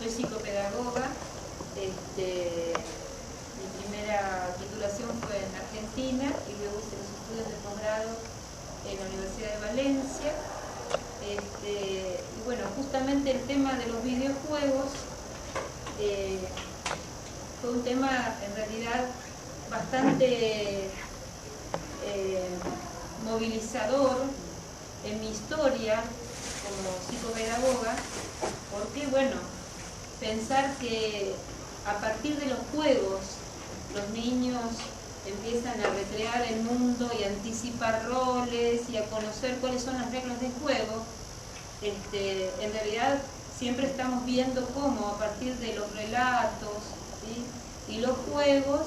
Soy psicopedagoga. Mi primera titulación fue en Argentina y luego hice los estudios de posgrado en la Universidad de Valencia. Y bueno, justamente el tema de los videojuegos fue un tema en realidad bastante movilizador en mi historia como psicopedagoga, porque bueno, pensar que a partir de los juegos los niños empiezan a recrear el mundo y a anticipar roles y a conocer cuáles son las reglas del juego. En realidad siempre estamos viendo cómo a partir de los relatos, ¿sí?, y los juegos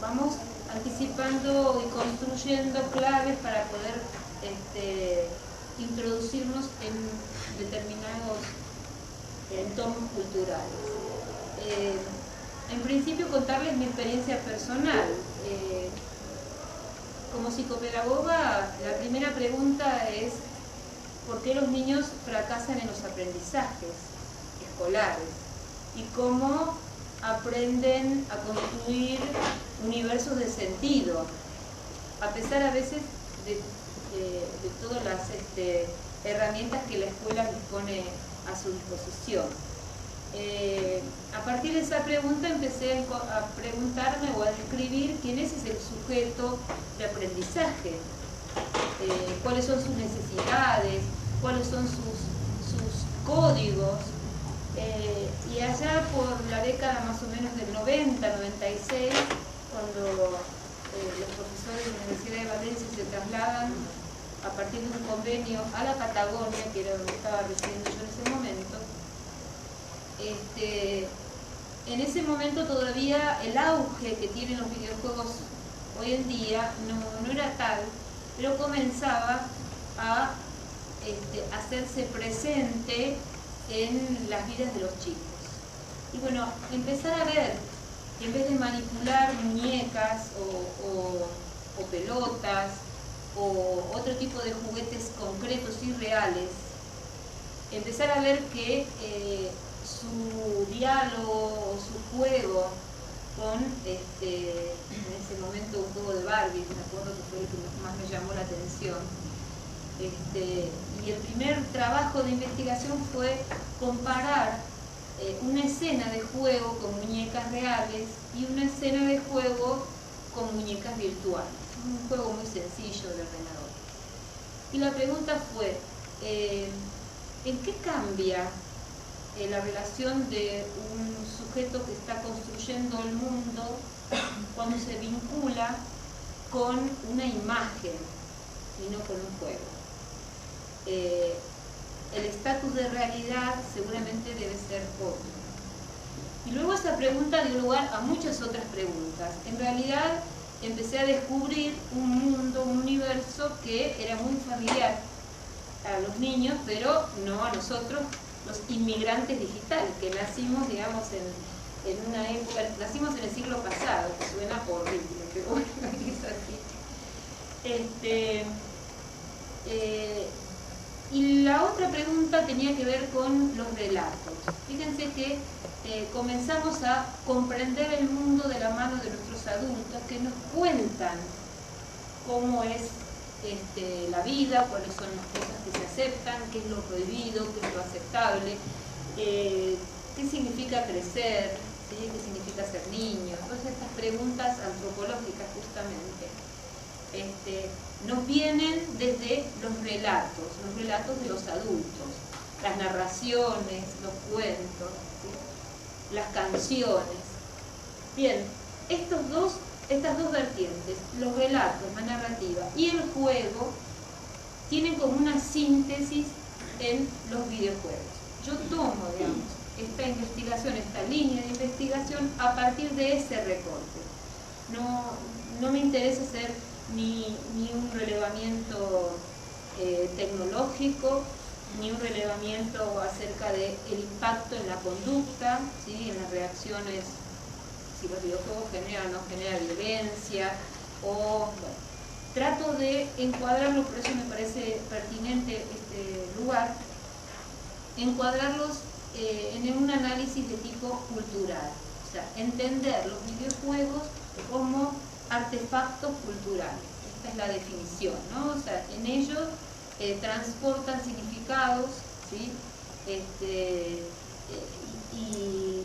vamos anticipando y construyendo claves para poder introducirnos en determinados entornos culturales. En principio, contarles mi experiencia personal. Como psicopedagoga, la primera pregunta es ¿por qué los niños fracasan en los aprendizajes escolares? Y cómo aprenden a construir universos de sentido, a pesar a veces de todas las herramientas que la escuela dispone a su disposición. A partir de esa pregunta empecé a preguntarme o a describir quién es ese sujeto de aprendizaje, cuáles son sus necesidades, cuáles son sus códigos. Y allá por la década más o menos del 90, 96, cuando los profesores de la Universidad de Valencia se trasladan a partir de un convenio a la Patagonia, que era donde estaba residiendo yo en ese momento, en ese momento todavía el auge que tienen los videojuegos hoy en día no era tal, pero comenzaba a hacerse presente en las vidas de los chicos. Y bueno, empezar a ver que en vez de manipular muñecas o pelotas o otro tipo de juguetes concretos y reales, empezar a ver que su diálogo o su juego con, en ese momento, un juego de Barbie, me acuerdo que fue el que más me llamó la atención. Y el primer trabajo de investigación fue comparar una escena de juego con muñecas reales y una escena de juego con muñecas virtuales. Un juego muy sencillo de ordenador. Y la pregunta fue, ¿en qué cambia la relación de un sujeto que está construyendo el mundo cuando se vincula con una imagen y no con un juego? El estatus de realidad seguramente debe ser otro. Y luego esa pregunta dio lugar a muchas otras preguntas. En realidad empecé a descubrir un mundo, un universo que era muy familiar a los niños, pero no a nosotros, los inmigrantes digitales, que nacimos, digamos, en una época, nacimos en el siglo pasado, que suena horrible, pero bueno, es así. Y la otra pregunta tenía que ver con los relatos. Fíjense que comenzamos a comprender el mundo de la mano de nuestros adultos que nos cuentan cómo es la vida, cuáles son las cosas que se aceptan, qué es lo prohibido, qué es lo aceptable, qué significa crecer, ¿sí?, qué significa ser niño. Todas estas preguntas antropológicas justamente nos vienen desde los relatos de los adultos, las narraciones, los cuentos, ¿sí?, las canciones. Bien, estas dos vertientes, los relatos, la narrativa y el juego, tienen como una síntesis en los videojuegos. Yo tomo, digamos, esta investigación, esta línea de investigación a partir de ese recorte. No me interesa hacer ni un relevamiento tecnológico, ni un relevamiento acerca del impacto en la conducta, ¿sí?, en las reacciones, si los videojuegos generan o no generan violencia, o bueno, trato de encuadrarlo, por eso me parece pertinente este lugar, encuadrarlos en un análisis de tipo cultural, o sea, entender los videojuegos como artefactos culturales. Esta es la definición, ¿no? O sea, en ellos transportan significados, ¿sí? Y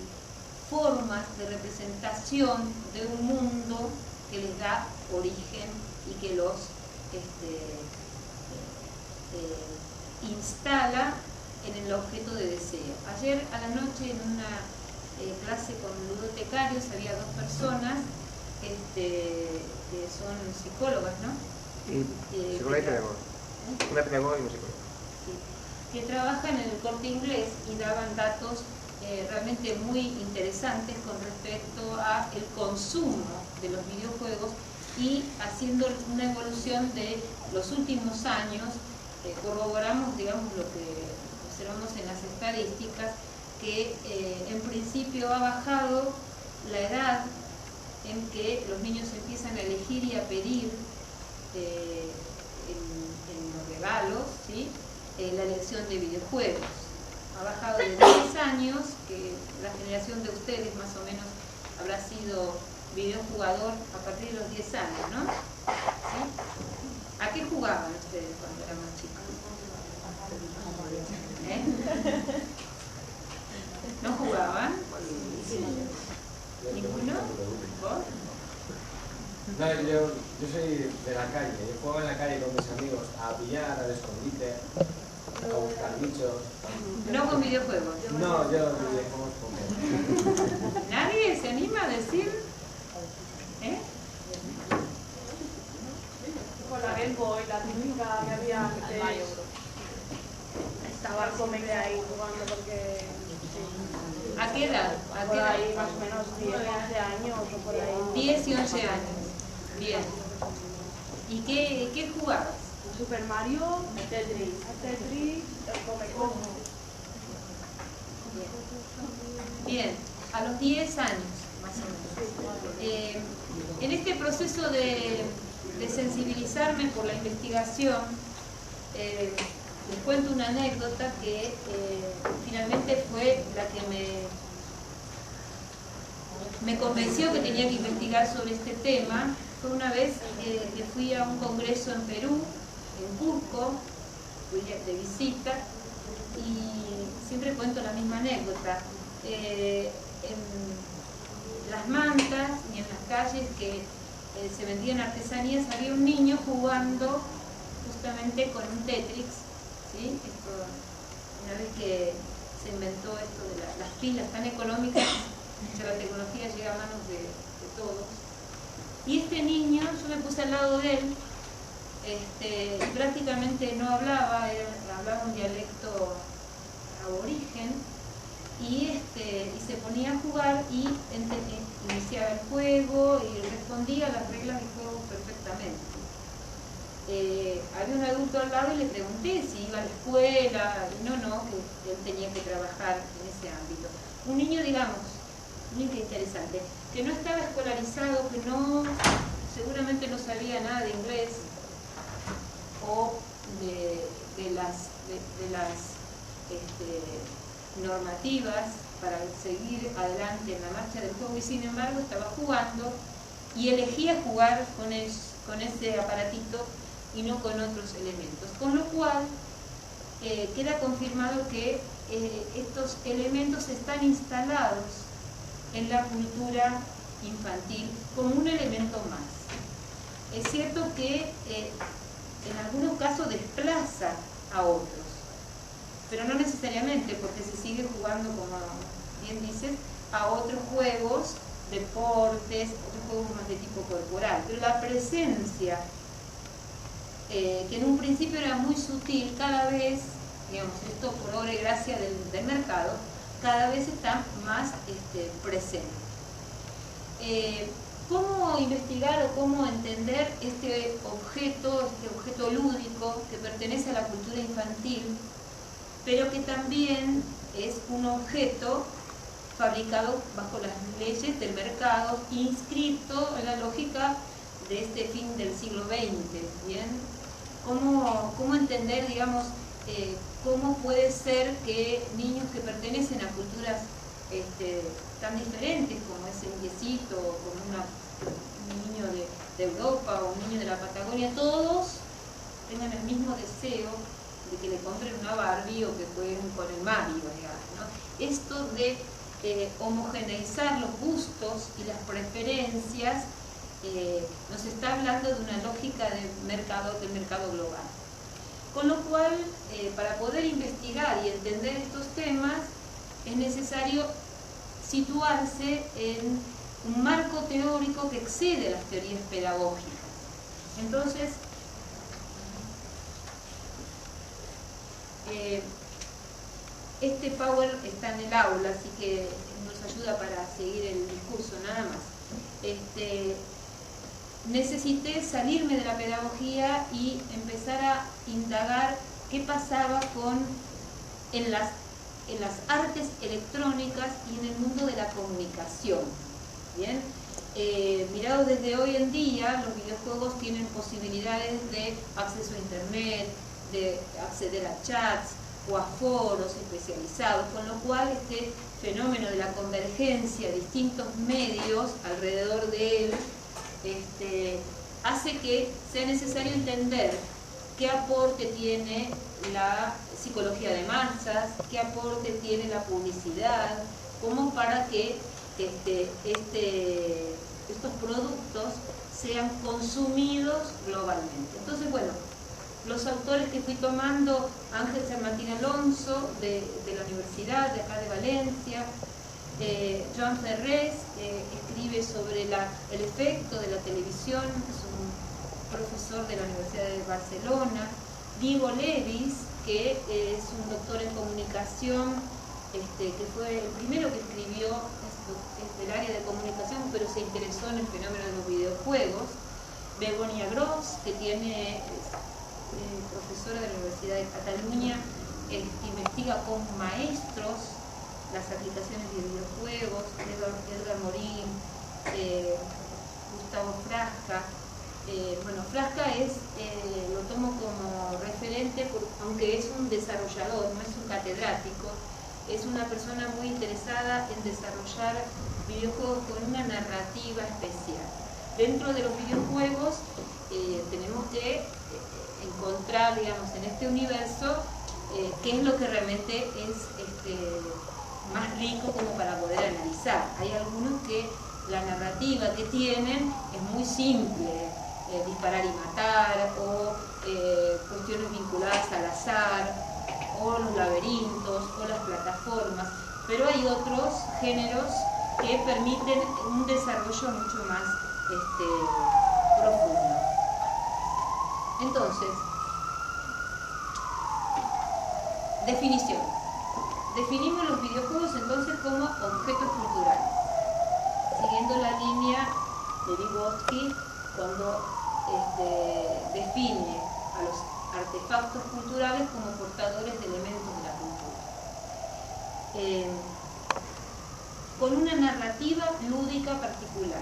formas de representación de un mundo que les da origen y que los instala en el objeto de deseo. Ayer a la noche en una clase con ludotecarios había dos personas que son psicólogas, ¿no? Psicóloga y pedagoga. Una pedagoga y una psicóloga. Sí, que trabajan en el Corte Inglés y daban datos realmente muy interesantes con respecto a el consumo de los videojuegos y haciendo una evolución de los últimos años. Corroboramos, digamos, lo que observamos en las estadísticas, que en principio ha bajado la edad en que los niños empiezan a elegir y a pedir en los regalos, ¿sí? La elección de videojuegos. Ha bajado de 10 años, que la generación de ustedes más o menos habrá sido videojugador a partir de los 10 años, ¿no? ¿Sí? ¿A qué jugaban ustedes cuando eran más chicos? ¿No jugaban? ¿Ninguno? ¿Vos? No, yo soy de la calle. Yo jugaba en la calle con mis amigos a pillar, al escondite, a buscar bichos. ¿No con videojuegos? No, yo videojuegos con... ¿Nadie se anima a decir? Con la Game Boy, la típica que había antes. Estaba el ahí jugando porque... Sí. ¿A qué edad? ¿A Por qué edad? ahí más o menos 10, 11 años o por ahí. 10 y 11 años. Bien. ¿Y qué jugabas? Super Mario, Tetris, el Come-Como. Bien, a los 10 años, más o menos. En este proceso de sensibilizarme por la investigación, les cuento una anécdota que finalmente fue la que me convenció que tenía que investigar sobre este tema. Fue una vez que fui a un congreso en Perú, en Cusco, fui de visita, y siempre cuento la misma anécdota. En las mantas y en las calles que se vendían artesanías había un niño jugando justamente con un Tetris, ¿sí? Una vez que se inventó esto de las pilas tan económicas, ya la tecnología llega a manos de todos. Y este niño, yo me puse al lado de él, y prácticamente no hablaba, hablaba un dialecto aborigen, y se ponía a jugar y iniciaba el juego y respondía a las reglas del juego perfectamente. Había un adulto al lado y le pregunté si iba a la escuela, y no, que él tenía que trabajar en ese ámbito. Un niño, digamos, muy interesante, que no estaba escolarizado, que seguramente no sabía nada de inglés o de las normativas para seguir adelante en la marcha del juego, y sin embargo estaba jugando y elegía jugar con ese aparatito y no con otros elementos, con lo cual queda confirmado que estos elementos están instalados en la cultura infantil como un elemento más. Es cierto que en algunos casos desplaza a otros, pero no necesariamente, porque se sigue jugando, como bien dices, a otros juegos, deportes, otros juegos más de tipo corporal. Pero la presencia, que en un principio era muy sutil, cada vez, digamos, esto por obra y gracia del mercado, cada vez está más presente. ¿Cómo investigar o cómo entender este objeto lúdico que pertenece a la cultura infantil, pero que también es un objeto fabricado bajo las leyes del mercado, inscrito en la lógica de este fin del siglo XX? ¿Bien? ¿Cómo entender, digamos, cómo puede ser que niños que pertenecen a culturas tan diferentes como es el indiecito, como un niño de Europa o un niño de la Patagonia, todos tengan el mismo deseo de que le compren una Barbie o que jueguen con el Mario, digamos, ¿no? Esto de homogeneizar los gustos y las preferencias nos está hablando de una lógica del mercado global. Con lo cual, para poder investigar y entender estos temas, es necesario situarse en un marco teórico que excede las teorías pedagógicas. Entonces, este Power está en el aula, así que nos ayuda para seguir el discurso, nada más. Necesité salirme de la pedagogía y empezar a indagar qué pasaba en las artes electrónicas y en el mundo de la comunicación. ¿Bien? Mirado desde hoy en día, los videojuegos tienen posibilidades de acceso a internet, de acceder a chats o a foros especializados, con lo cual este fenómeno de la convergencia de distintos medios alrededor de él hace que sea necesario entender qué aporte tiene la psicología de masas, qué aporte tiene la publicidad, como para que estos productos sean consumidos globalmente. Entonces, bueno, los autores que fui tomando, Ángel San Martín Alonso, de la Universidad de acá de Valencia, Joan Ferrés, escribe sobre el efecto de la televisión, es un profesor de la Universidad de Barcelona, Diego Levis, que es un doctor en comunicación, que fue el primero que escribió del área de comunicación, pero se interesó en el fenómeno de los videojuegos, Begoña Gross, que es profesora de la Universidad de Cataluña, investiga con maestros las aplicaciones de videojuegos, Edgar Morin, Gustavo Frasca. Bueno, Frasca lo tomo como referente, aunque es un desarrollador, no es un catedrático, es una persona muy interesada en desarrollar videojuegos con una narrativa especial. Dentro de los videojuegos tenemos que encontrar, digamos, en este universo qué es lo que realmente es más rico como para poder analizar. Hay algunos que la narrativa que tienen es muy simple, disparar y matar, o cuestiones vinculadas al azar, o los laberintos, o las plataformas, pero hay otros géneros que permiten un desarrollo mucho más profundo. Entonces, definición. Definimos los videojuegos entonces como objetos culturales, siguiendo la línea de Vygotsky cuando define a los artefactos culturales como portadores de elementos de la cultura, con una narrativa lúdica particular.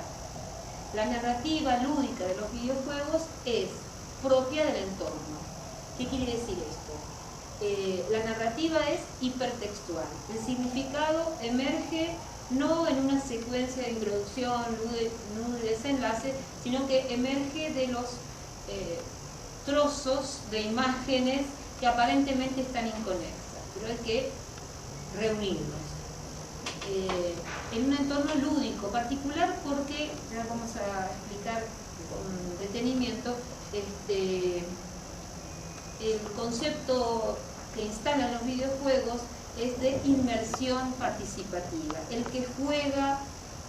La narrativa lúdica de los videojuegos es propia del entorno. ¿Qué quiere decir esto? La narrativa es hipertextual. El significado emerge no en una secuencia de introducción, nudo y desenlace, sino que emerge de los trozos de imágenes que aparentemente están inconexas, pero hay que reunirlos. En un entorno lúdico particular, porque ya vamos a explicar con detenimiento el concepto que instalan los videojuegos es de inmersión participativa. El que juega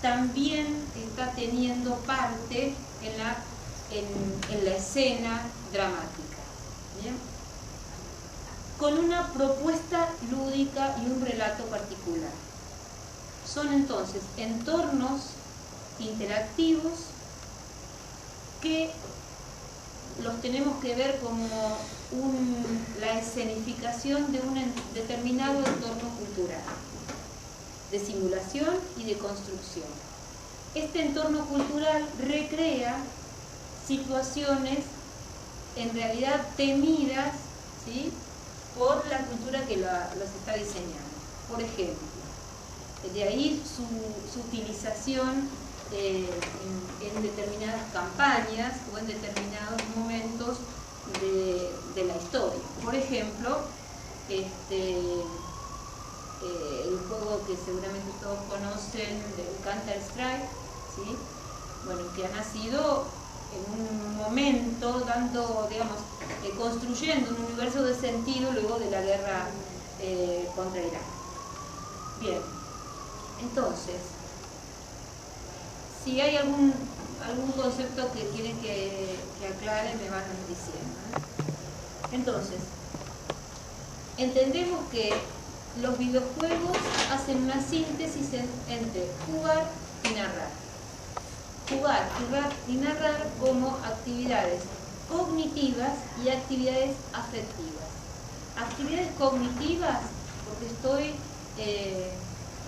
también está teniendo parte en la escena dramática. ¿Bien? Con una propuesta lúdica y un relato particular. Son entonces entornos interactivos que los tenemos que ver como la escenificación de un determinado entorno cultural, de simulación y de construcción. Este entorno cultural recrea situaciones en realidad temidas, ¿sí?, por la cultura que los está diseñando. Por ejemplo, de ahí su utilización en determinadas campañas o en determinados momentos de la historia. Por ejemplo, el juego que seguramente todos conocen del Counter-Strike, ¿sí? Bueno, que ha nacido en un momento dando, digamos, construyendo un universo de sentido luego de la guerra contra Irak. Bien, entonces, si hay algún concepto que quieren que aclare, me van diciendo, ¿eh? Entonces, entendemos que los videojuegos hacen una síntesis entre jugar y narrar. Jugar y narrar como actividades cognitivas y actividades afectivas. Actividades cognitivas porque estoy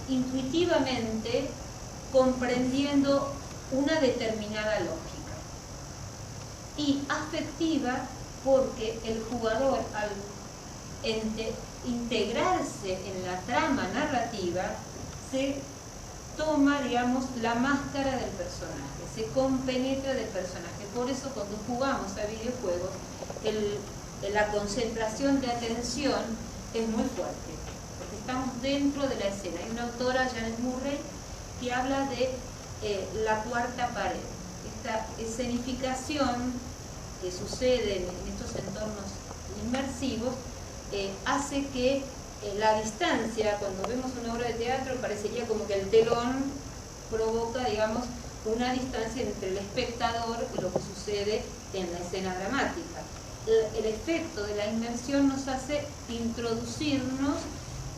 intuitivamente comprendiendo una determinada lógica. Y afectiva porque el jugador al integrarse en la trama narrativa se toma, digamos, la máscara del personaje, se compenetra del personaje. Por eso cuando jugamos a videojuegos, la concentración de atención es muy fuerte, porque estamos dentro de la escena. Hay una autora, Janet Murray, que habla de la cuarta pared, esta escenificación que sucede en estos entornos inmersivos, hace que la distancia, cuando vemos una obra de teatro, parecería como que el telón provoca, digamos, una distancia entre el espectador y lo que sucede en la escena dramática. El efecto de la inmersión nos hace introducirnos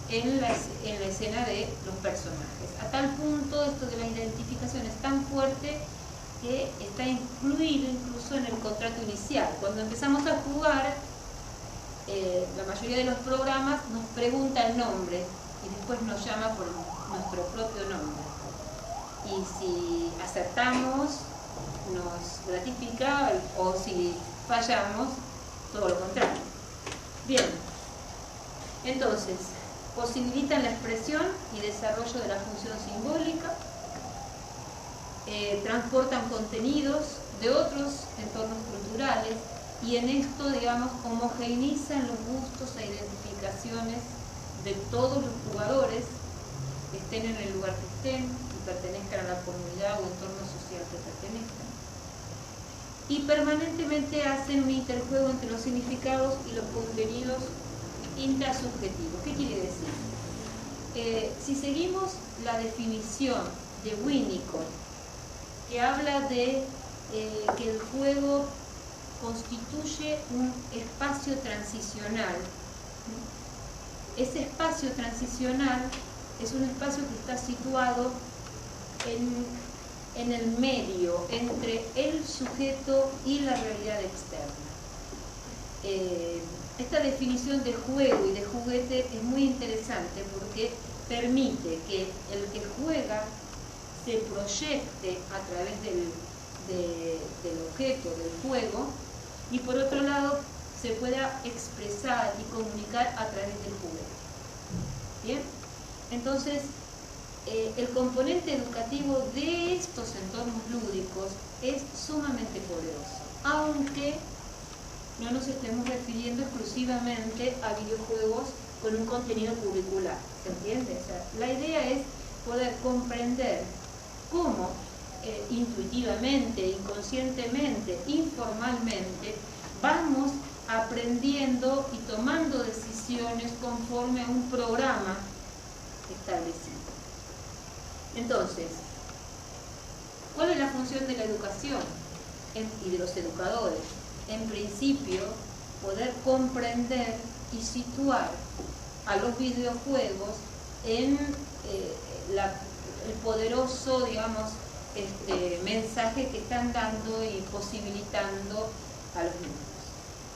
en la escena de los personajes. A tal punto esto de la identificación es tan fuerte que está incluido incluso en el contrato inicial. Cuando empezamos a jugar, la mayoría de los programas nos pregunta el nombre y después nos llama por nuestro propio nombre. Y si acertamos, nos gratifica, o si fallamos, todo lo contrario. Bien, entonces, posibilitan la expresión y desarrollo de la función simbólica, transportan contenidos de otros entornos culturales, y en esto, digamos, homogeneizan los gustos e identificaciones de todos los jugadores, estén en el lugar que estén y pertenezcan a la comunidad o entorno social que pertenezcan. Y permanentemente hacen un interjuego entre los significados y los contenidos intrasubjetivos. ¿Qué quiere decir? Si seguimos la definición de Winnicott, que habla de que el juego constituye un espacio transicional. Ese espacio transicional es un espacio que está situado en el medio entre el sujeto y la realidad externa. Esta definición de juego y de juguete es muy interesante porque permite que el que juega se proyecte a través del objeto del juego, y por otro lado se pueda expresar y comunicar a través del juguete. ¿Bien? Entonces, el componente educativo de estos entornos lúdicos es sumamente poderoso, aunque no nos estemos refiriendo exclusivamente a videojuegos con un contenido curricular, ¿se entiende? O sea, la idea es poder comprender cómo intuitivamente, inconscientemente, informalmente, vamos aprendiendo y tomando decisiones conforme a un programa establecido. Entonces, ¿cuál es la función de la educación y de los educadores? En principio, poder comprender y situar a los videojuegos en el poderoso, digamos, mensaje que están dando y posibilitando a los niños.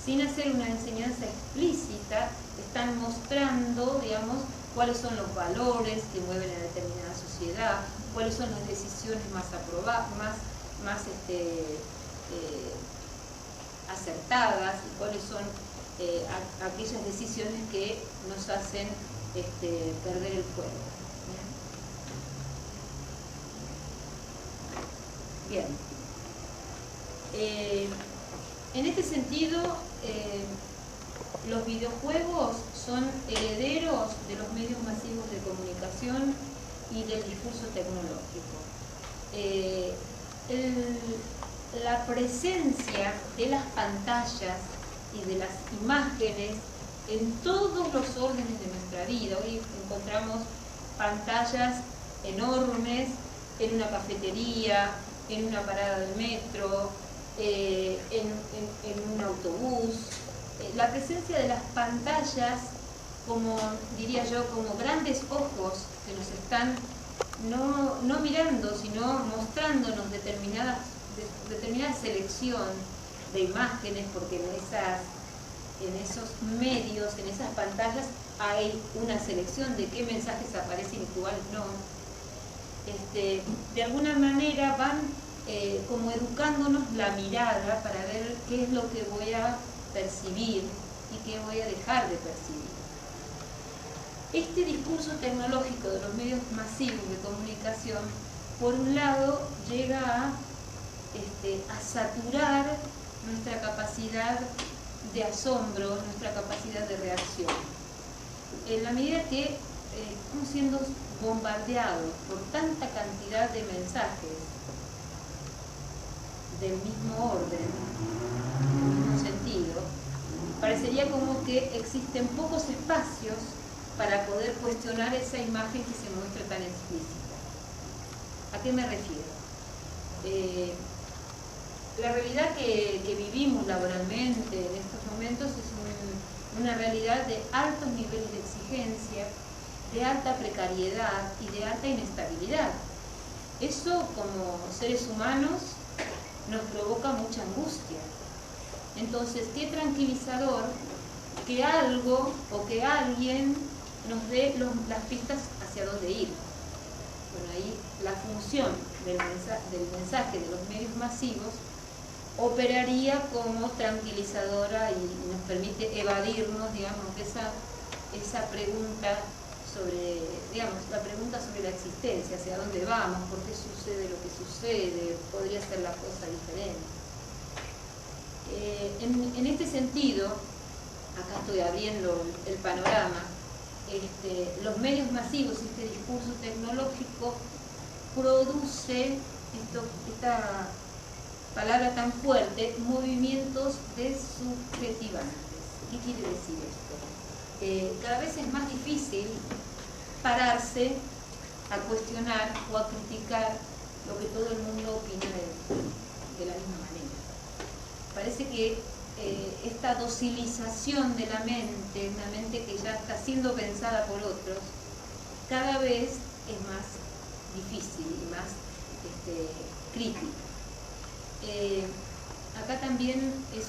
Sin hacer una enseñanza explícita, están mostrando, digamos, cuáles son los valores que mueven a determinada sociedad, cuáles son las decisiones más acertadas y cuáles son aquellas decisiones que nos hacen perder el juego. Bien. En este sentido, los videojuegos son herederos de los medios masivos de comunicación y del discurso tecnológico. La presencia de las pantallas y de las imágenes en todos los órdenes de nuestra vida. Hoy encontramos pantallas enormes en una cafetería, en una parada de metro, en un autobús. La presencia de las pantallas, como diría yo, como grandes ojos que nos están no mirando, sino mostrándonos determinada selección de imágenes, porque en esos medios, en esas pantallas, hay una selección de qué mensajes aparecen y cuáles no. De alguna manera van como educándonos la mirada para ver qué es lo que voy a percibir y qué voy a dejar de percibir. Este discurso tecnológico de los medios masivos de comunicación, por un lado, llega a saturar nuestra capacidad de asombro, nuestra capacidad de reacción. En la medida que estamos siendo bombardeados por tanta cantidad de mensajes del mismo orden, del mismo sentido, parecería como que existen pocos espacios para poder cuestionar esa imagen que se muestra tan explícita. ¿A qué me refiero? La realidad que vivimos laboralmente en estos momentos es una realidad de altos niveles de exigencia, de alta precariedad y de alta inestabilidad. Eso, como seres humanos, nos provoca mucha angustia. Entonces, qué tranquilizador que algo o que alguien nos dé las pistas hacia dónde ir. Bueno, ahí la función del mensaje de los medios masivos operaría como tranquilizadora y nos permite evadirnos, digamos, de esa pregunta sobre, digamos, la pregunta sobre la existencia, hacia dónde vamos, por qué sucede lo que sucede, podría ser la cosa diferente. En este sentido, acá estoy abriendo el panorama, los medios masivos, este discurso tecnológico produce esta palabra tan fuerte, movimientos desubjetivantes. ¿Qué quiere decir esto? Cada vez es más difícil pararse a cuestionar o a criticar lo que todo el mundo opina de la misma manera. Parece que esta docilización de la mente, una mente que ya está siendo pensada por otros, cada vez es más difícil y más crítica. Acá también es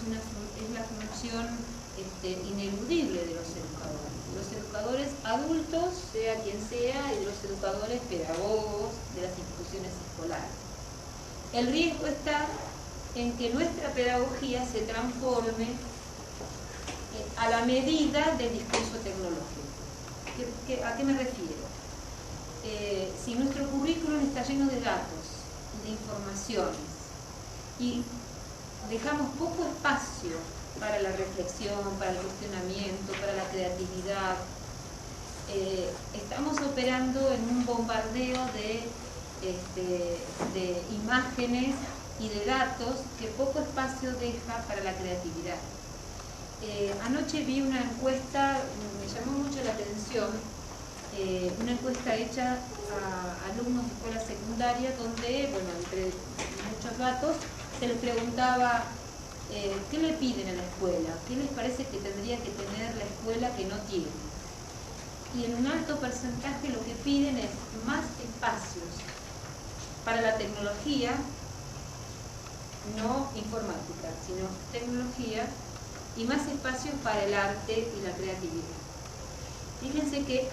la función ineludible de los educadores. Los educadores adultos, sea quien sea, y los educadores pedagogos de las instituciones escolares. El riesgo está en que nuestra pedagogía se transforme a la medida del discurso tecnológico. ¿A qué me refiero? Si nuestro currículum está lleno de datos, de informaciones, y dejamos poco espacio para la reflexión, para el cuestionamiento, para la creatividad, estamos operando en un bombardeo de imágenes y de datos que poco espacio deja para la creatividad. Anoche vi una encuesta, me llamó mucho la atención, una encuesta hecha a alumnos de escuela secundaria donde, bueno, entre muchos datos, se les preguntaba qué le piden a la escuela, qué les parece que tendría que tener la escuela que no tiene. Y en un alto porcentaje lo que piden es más espacios para la tecnología, no informática, sino tecnología, y más espacios para el arte y la creatividad. Fíjense que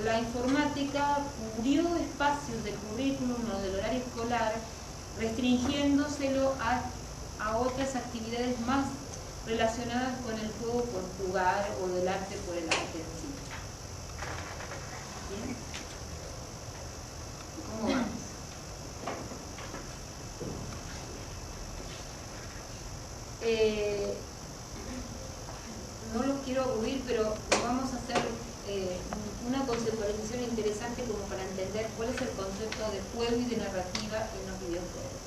la informática cubrió espacios del currículum o del horario escolar, restringiéndoselo a otras actividades más relacionadas con el juego por jugar o del arte por el arte en sí. ¿Bien? ¿Cómo vamos? No los quiero aburrir, pero vamos a hacer una conceptualización interesante como para entender cuál es el concepto de juego y de narrativa en los videojuegos.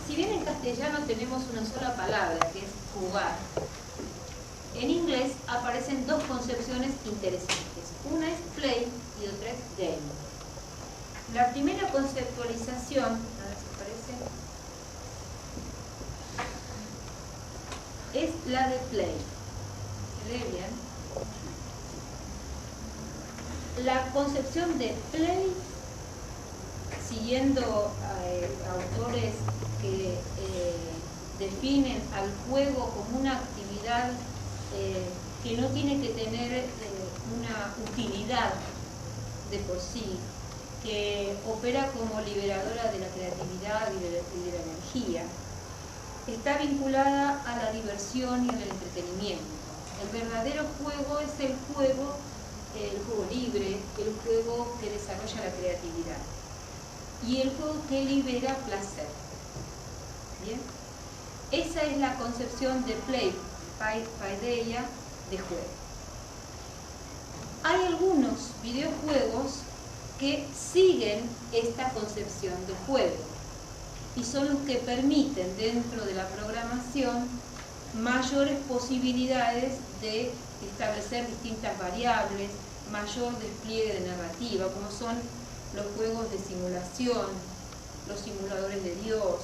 Si bien en castellano tenemos una sola palabra, que es jugar, en inglés aparecen dos concepciones interesantes. Una es play y otra es game. La primera conceptualización, a ver si aparece, es la de play. ¿Se lee bien? La concepción de play, siguiendo autores que definen al juego como una actividad que no tiene que tener una utilidad de por sí, que opera como liberadora de la creatividad y de la energía, está vinculada a la diversión y al entretenimiento. El verdadero juego es el juego libre, el juego que desarrolla la creatividad y el juego que libera placer. ¿Bien? Esa es la concepción de play, paideia, de juego. Hay algunos videojuegos que siguen esta concepción de juego y son los que permiten dentro de la programación mayores posibilidades de establecer distintas variables, mayor despliegue de narrativa, como son los juegos de simulación, los simuladores de Dios,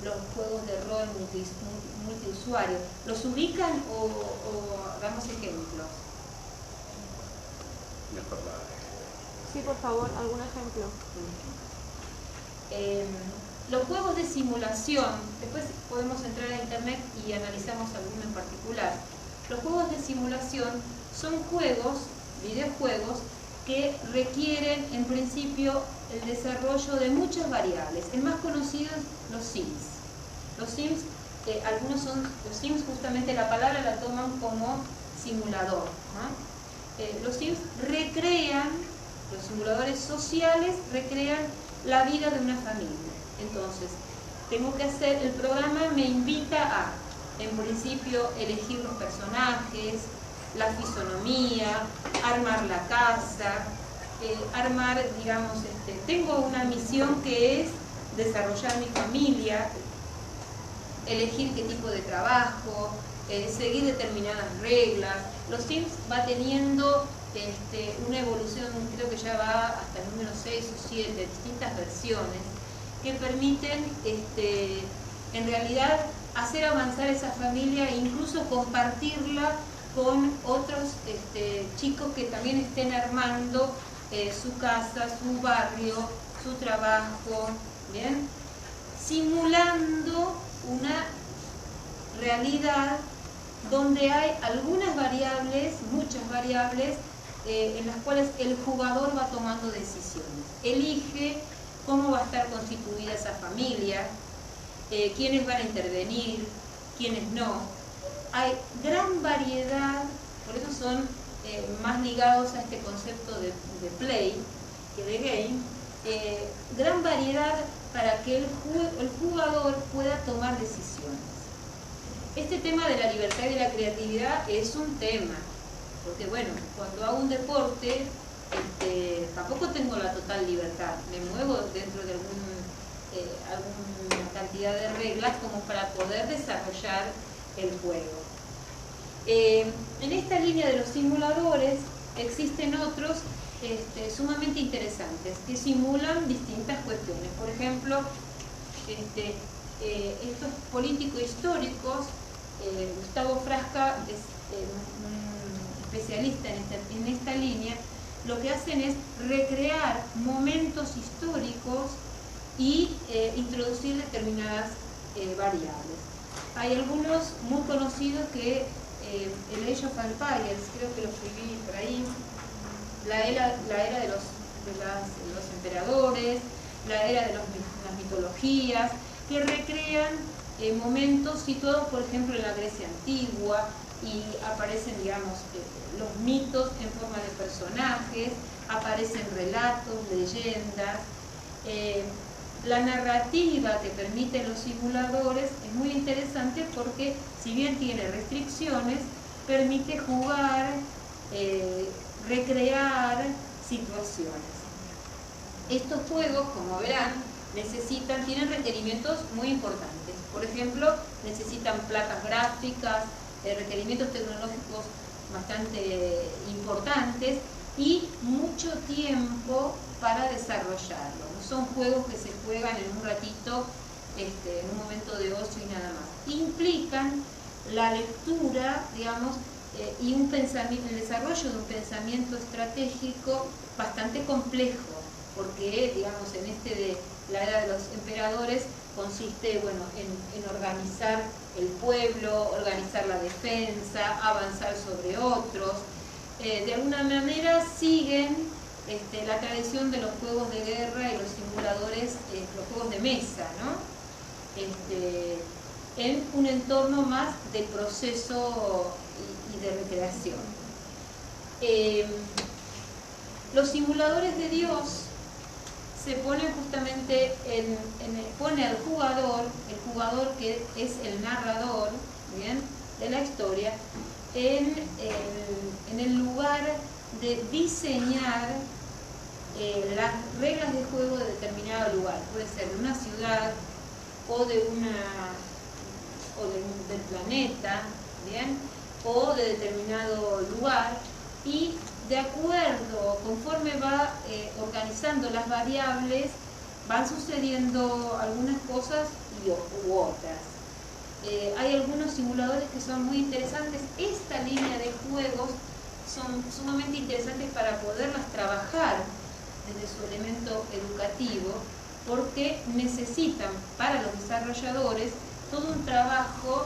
los juegos de rol multiusuario. ¿Los ubican o damos ejemplos? Sí, por favor, algún ejemplo. Los juegos de simulación, después podemos entrar a internet y analizamos alguno en particular. Los juegos de simulación son videojuegos, que requieren en principio el desarrollo de muchas variables. El más conocido es los Sims. Los Sims, algunos son los Sims, justamente la palabra la toman como simulador, ¿no? Los Sims recrean, los simuladores sociales recrean la vida de una familia. Entonces, tengo que hacer, el programa me invita a, en principio, elegir los personajes, la fisonomía, armar la casa, armar, digamos, tengo una misión que es desarrollar mi familia, elegir qué tipo de trabajo, seguir determinadas reglas. Los Sims va teniendo una evolución, creo que ya va hasta el número 6 o 7, distintas versiones, que permiten en realidad hacer avanzar esa familia e incluso compartirla con otros chicos que también estén armando su casa, su barrio, su trabajo, ¿bien? Simulando una realidad donde hay algunas variables, muchas variables, en las cuales el jugador va tomando decisiones. Elige cómo va a estar constituida esa familia, quiénes van a intervenir, quiénes no. Hay gran variedad, por eso son más ligados a este concepto de play que de game, gran variedad para que el jugador pueda tomar decisiones. Este tema de la libertad y de la creatividad es un tema, porque bueno, cuando hago un deporte, tampoco tengo la total libertad, me muevo dentro de alguna cantidad de reglas como para poder desarrollar el juego. En esta línea de los simuladores existen otros sumamente interesantes que simulan distintas cuestiones. Por ejemplo, estos políticos históricos, Gustavo Frasca es un especialista en esta línea, lo que hacen es recrear momentos históricos y introducir determinadas variables. Hay algunos muy conocidos que el Age of Empires, creo que lo escribí por ahí, la era de los emperadores, la era de las mitologías, que recrean momentos situados, por ejemplo, en la Grecia antigua, y aparecen, digamos, los mitos en forma de personajes, aparecen relatos, leyendas. La narrativa que permiten los simuladores es muy interesante porque, si bien tiene restricciones, permite jugar, recrear situaciones. Estos juegos, como verán, tienen requerimientos muy importantes. Por ejemplo, necesitan placas gráficas, requerimientos tecnológicos bastante importantes y mucho tiempo para desarrollarlo. No son juegos que se juegan en un ratito, en un momento de ocio y nada más. Implican la lectura, digamos, y el desarrollo de un pensamiento estratégico bastante complejo, porque, digamos, en de la era de los emperadores consiste, bueno, en organizar el pueblo, organizar la defensa, avanzar sobre otros. De alguna manera siguen la tradición de los juegos de guerra y los simuladores, los juegos de mesa, ¿no? En un entorno más de proceso y de recreación. Los simuladores de Dios se ponen justamente pone al jugador, el jugador que es el narrador, ¿bien?, de la historia, en el lugar de diseñar las reglas de juego de determinado lugar. Puede ser de una ciudad o del planeta, ¿bien?, o de determinado lugar, y de acuerdo, conforme va organizando las variables, van sucediendo algunas cosas u otras. Hay algunos simuladores que son muy interesantes. Esta línea de juegos son sumamente interesantes para poderlas trabajar desde su elemento educativo, porque necesitan para los desarrolladores todo un trabajo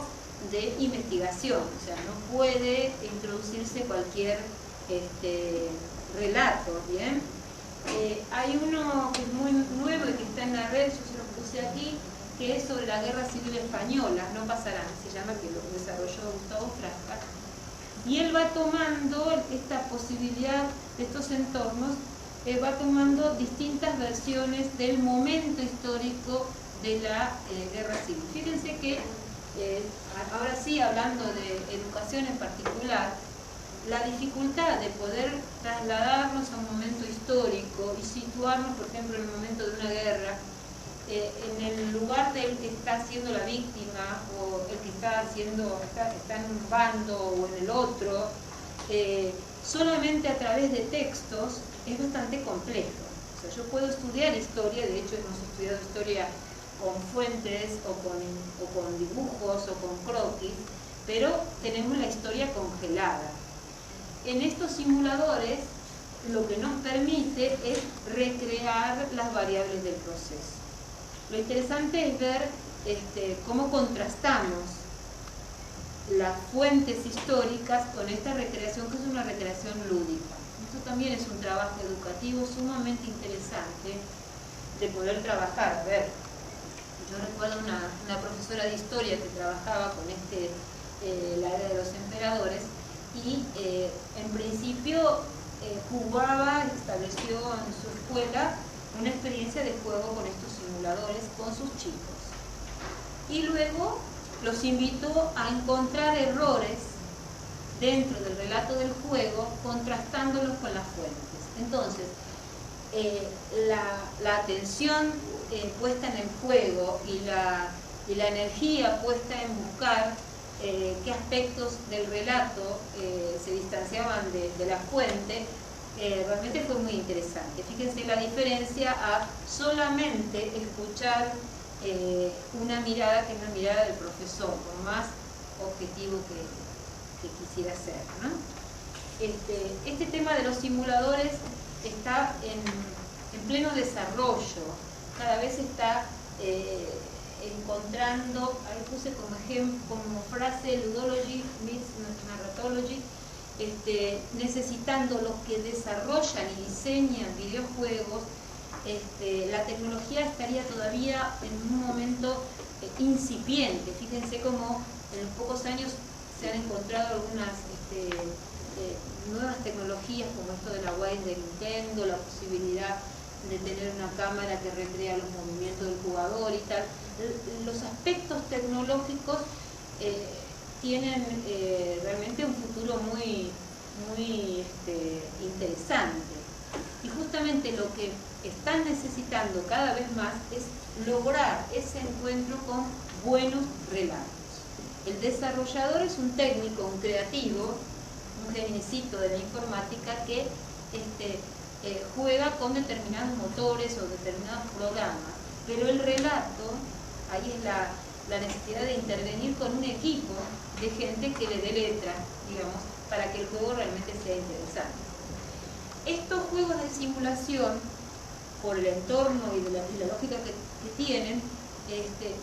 de investigación. O sea, no puede introducirse cualquier relato, ¿bien? Hay uno que es muy nuevo y que está en la red, yo se lo puse aquí, que es sobre la Guerra Civil Española, No pasarán, se llama, que lo desarrolló Gustavo Frasca, y él va tomando esta posibilidad de estos entornos, va tomando distintas versiones del momento histórico de la Guerra Civil. Fíjense que, ahora sí, hablando de educación en particular, la dificultad de poder trasladarnos a un momento histórico y situarnos, por ejemplo, en el momento de una guerra, en el lugar del que está siendo la víctima, o el que está en un bando o en el otro, solamente a través de textos, es bastante complejo. O sea, yo puedo estudiar historia, de hecho hemos estudiado historia con fuentes o con dibujos o con croquis, pero tenemos la historia congelada. En estos simuladores lo que nos permite es recrear las variables del proceso. Lo interesante es ver cómo contrastamos las fuentes históricas con esta recreación, que es una recreación lúdica. Esto también es un trabajo educativo sumamente interesante de poder trabajar. A ver, yo recuerdo una profesora de historia que trabajaba con la era de los emperadores, y en principio estableció en su escuela una experiencia de juego con estos simuladores con sus chicos, y luego los invitó a encontrar errores dentro del relato del juego, contrastándolos con las fuentes. Entonces, la atención puesta en el juego y la energía puesta en buscar qué aspectos del relato se distanciaban de la fuente, realmente fue muy interesante. Fíjense la diferencia a solamente escuchar una mirada que es la mirada del profesor, por más objetivo que quisiera ser, ¿no? Este tema de los simuladores está en pleno desarrollo. Cada vez está encontrando, ahí puse como ejemplo, como frase, ludology meets narratology, necesitando los que desarrollan y diseñan videojuegos. La tecnología estaría todavía en un momento incipiente. Fíjense cómo en los pocos años se han encontrado algunas nuevas tecnologías, como esto de la Wii de Nintendo, la posibilidad de tener una cámara que recrea los movimientos del jugador y tal. Los aspectos tecnológicos tienen realmente un futuro muy interesante. Y justamente lo que están necesitando cada vez más es lograr ese encuentro con buenos relatos. El desarrollador es un técnico, un creativo, un geniecito de la informática que juega con determinados motores o determinados programas, pero el relato, ahí es la necesidad de intervenir con un equipo de gente que le dé letra, digamos, para que el juego realmente sea interesante. Estos juegos de simulación, por el entorno y la lógica que tienen,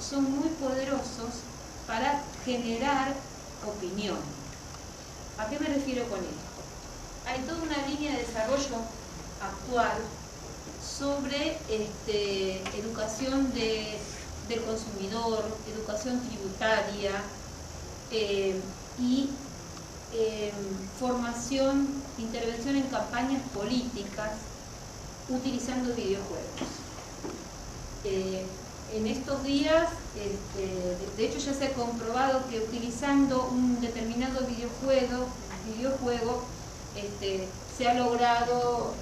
son muy poderosos para generar opinión. ¿A qué me refiero con esto? Hay toda una línea de desarrollo actual sobre educación del consumidor, educación tributaria y formación, intervención en campañas políticas utilizando videojuegos. En estos días, de hecho ya se ha comprobado que utilizando un determinado videojuego se ha logrado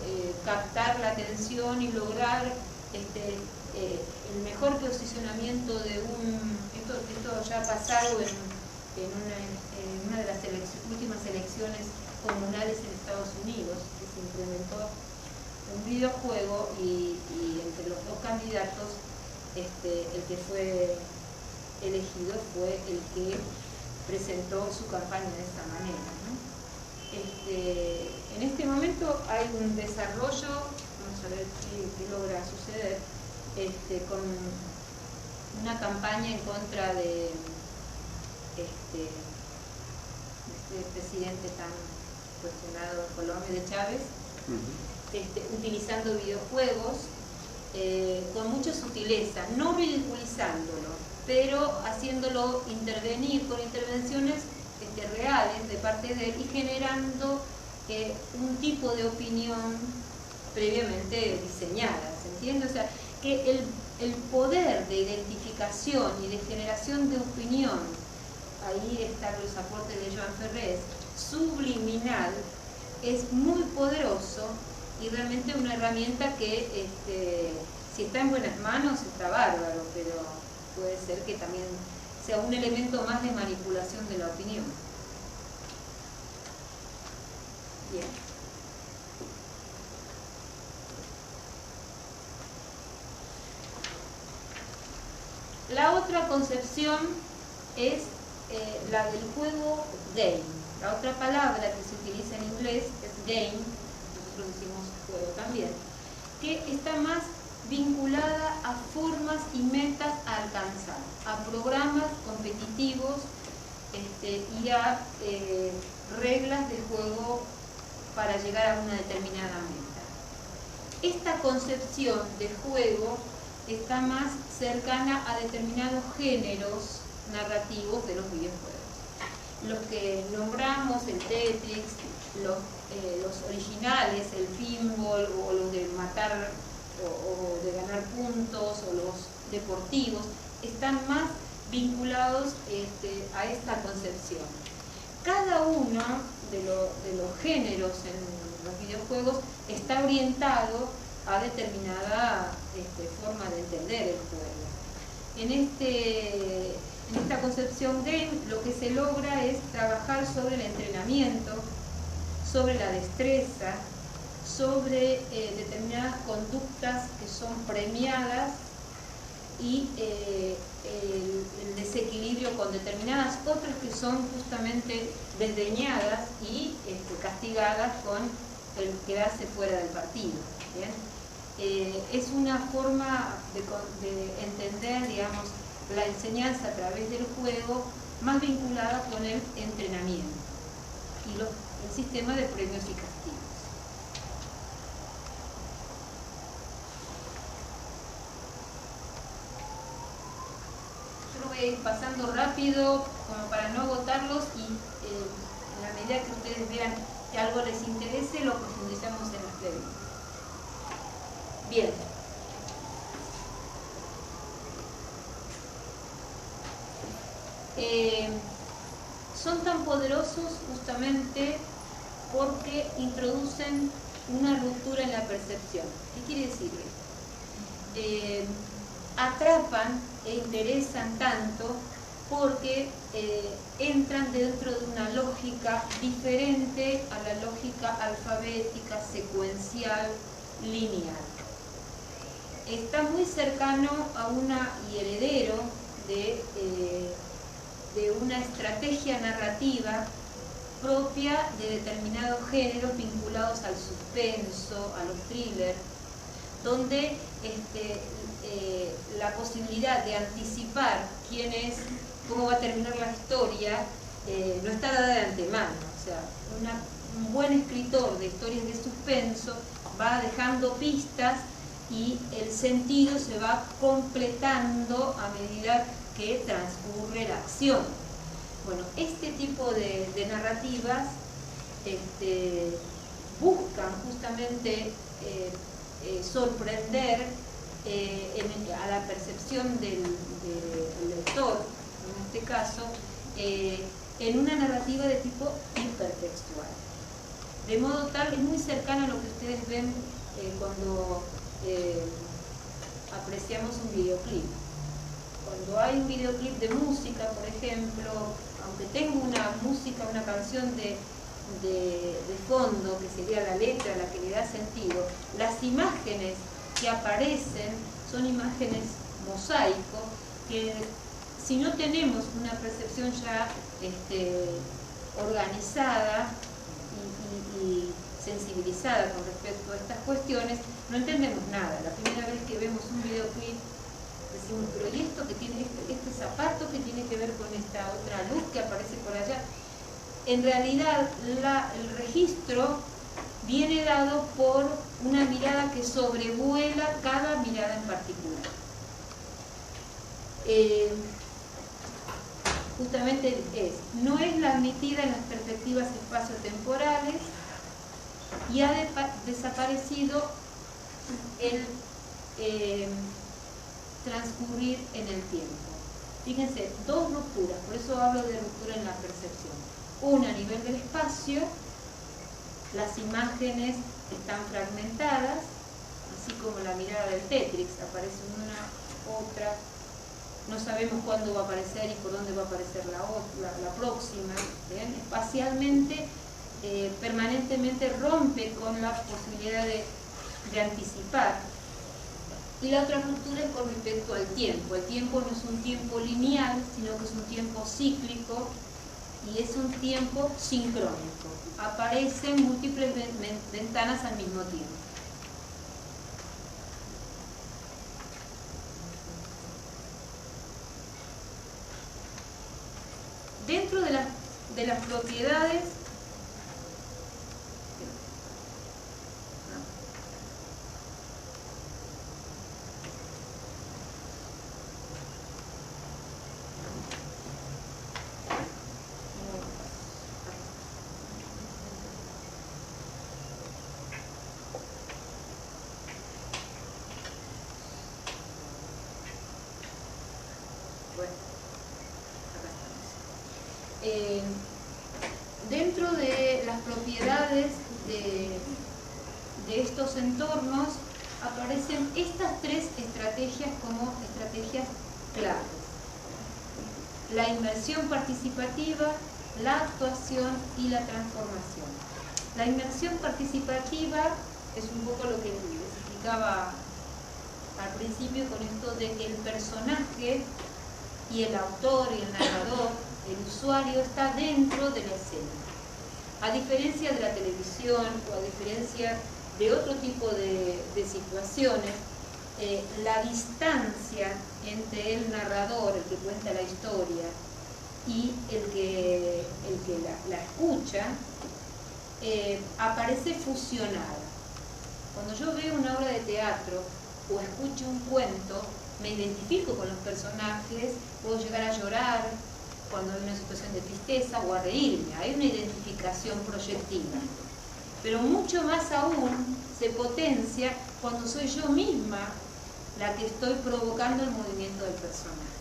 captar la atención y lograr el mejor posicionamiento de esto ya ha pasado en una de las últimas elecciones comunales en Estados Unidos, que se implementó un videojuego y entre los dos candidatos el que fue elegido fue el que presentó su campaña de esta manera, ¿no? En este momento hay un desarrollo, vamos a ver qué logra suceder, con una campaña en contra de este presidente tan cuestionado en Colombia, de Chávez, utilizando videojuegos con mucha sutileza, no ridiculizándolo, pero haciéndolo intervenir con intervenciones reales de parte de él y generando un tipo de opinión previamente diseñada, ¿se entiende? O sea, que el poder de identificación y de generación de opinión, ahí están los aportes de Joan Ferrés, subliminal, es muy poderoso y realmente una herramienta que si está en buenas manos está bárbaro, pero puede ser que también sea un elemento más de manipulación de la opinión. Bien. La otra concepción es la del juego game. La otra palabra que se utiliza en inglés es game, nosotros decimos juego también, que está más vinculada a formas y metas a alcanzar, a programas competitivos y a reglas de juego para llegar a una determinada meta. Esta concepción de juego está más cercana a determinados géneros narrativos de los videojuegos. Los que nombramos, el Tetris, los originales, el pinball o los de matar o de ganar puntos o los deportivos, están más vinculados a esta concepción. Cada uno de los géneros en los videojuegos está orientado a determinada forma de entender el juego. En esta concepción game lo que se logra es trabajar sobre el entrenamiento, sobre la destreza, sobre determinadas conductas que son premiadas y el desequilibrio con determinadas otras que son justamente desdeñadas y castigadas con el quedarse fuera del partido. ¿Bien? Es una forma de entender, digamos, la enseñanza a través del juego más vinculada con el entrenamiento y el sistema de premios y castigos. a ir pasando rápido como para no agotarlos y en la medida que ustedes vean que algo les interese, lo profundizamos en las preguntas. Bien. Son tan poderosos justamente porque introducen una ruptura en la percepción. ¿Qué quiere decir esto? Atrapan e interesan tanto porque entran dentro de una lógica diferente a la lógica alfabética, secuencial, lineal. Está muy cercano a y heredero de una estrategia narrativa propia de determinados géneros vinculados al suspenso, a los thrillers, donde la posibilidad de anticipar cómo va a terminar la historia, no está dada de antemano. O sea, un buen escritor de historias de suspenso va dejando pistas y el sentido se va completando a medida que transcurre la acción. Bueno, este tipo de narrativas buscan justamente sorprender a la percepción del lector, en este caso, en una narrativa de tipo hipertextual. De modo tal, es muy cercano a lo que ustedes ven cuando apreciamos un videoclip. Cuando hay un videoclip de música, por ejemplo, aunque tenga una canción de fondo, que sería la letra la que le da sentido, las imágenes que aparecen son imágenes mosaico, que si no tenemos una percepción ya organizada y sensibilizada con respecto a estas cuestiones, no entendemos nada. La primera vez que vemos un videoclip decimos, pero ¿y esto que tiene, este zapato que tiene que ver con esta otra luz que aparece por allá? En realidad el registro viene dado por una mirada que sobrevuela cada mirada en particular. Justamente no es la admitida en las perspectivas espaciotemporales y ha desaparecido el transcurrir en el tiempo. Fíjense, dos rupturas, por eso hablo de ruptura en la percepción. Una a nivel del espacio, las imágenes están fragmentadas, así como la mirada del Tetris, aparece una, otra, no sabemos cuándo va a aparecer y por dónde va a aparecer la próxima. ¿Ven? Espacialmente, permanentemente rompe con la posibilidad de anticipar. Y la otra ruptura es con respecto al tiempo. El tiempo no es un tiempo lineal, sino que es un tiempo cíclico y es un tiempo sincrónico. Aparecen múltiples ventanas al mismo tiempo. Dentro de las propiedades dentro de las propiedades de estos entornos aparecen estas tres estrategias como estrategias claves: la inmersión participativa, la actuación y la transformación. La inmersión participativa es un poco lo que les explicaba al principio con esto de que el personaje y el autor y el narrador, el usuario, está dentro de la escena. A diferencia de la televisión o a diferencia de otro tipo de situaciones, la distancia entre el narrador, el que cuenta la historia, y el que la escucha, aparece fusionada. Cuando yo veo una obra de teatro o escucho un cuento, me identifico con los personajes, puedo llegar a llorar cuando hay una situación de tristeza o a reírme. Hay una identificación proyectiva. Pero mucho más aún se potencia cuando soy yo misma la que estoy provocando el movimiento del personaje.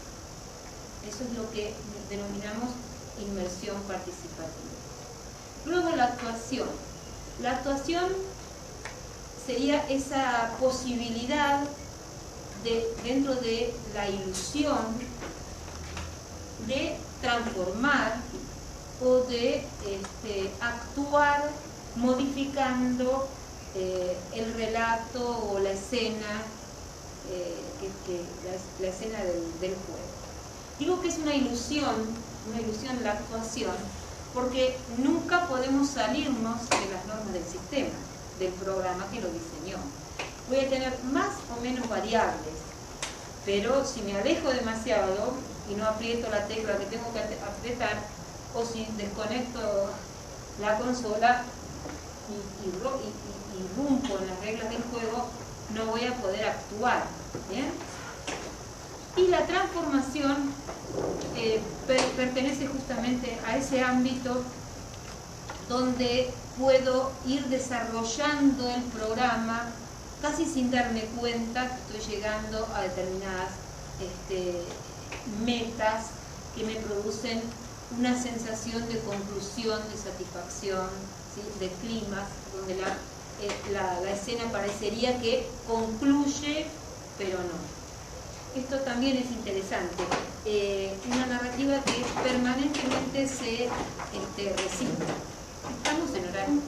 Eso es lo que denominamos inmersión participativa. Luego la actuación. La actuación sería esa posibilidad dentro de la ilusión de transformar o de actuar modificando el relato o la escena, la escena del juego. Digo que es una ilusión la actuación, porque nunca podemos salirnos de las normas del sistema, del programa que lo diseñó. Voy a tener más o menos variables, pero si me alejo demasiado y no aprieto la tecla que tengo que apretar, o si desconecto la consola y rompo en las reglas del juego, no voy a poder actuar, ¿bien? Y la transformación pertenece justamente a ese ámbito donde puedo ir desarrollando el programa casi sin darme cuenta que estoy llegando a determinadas metas que me producen una sensación de conclusión, de satisfacción, ¿sí? De clímax, donde la escena parecería que concluye, pero no. Esto también es interesante, una narrativa que permanentemente se recita. Estamos en horario.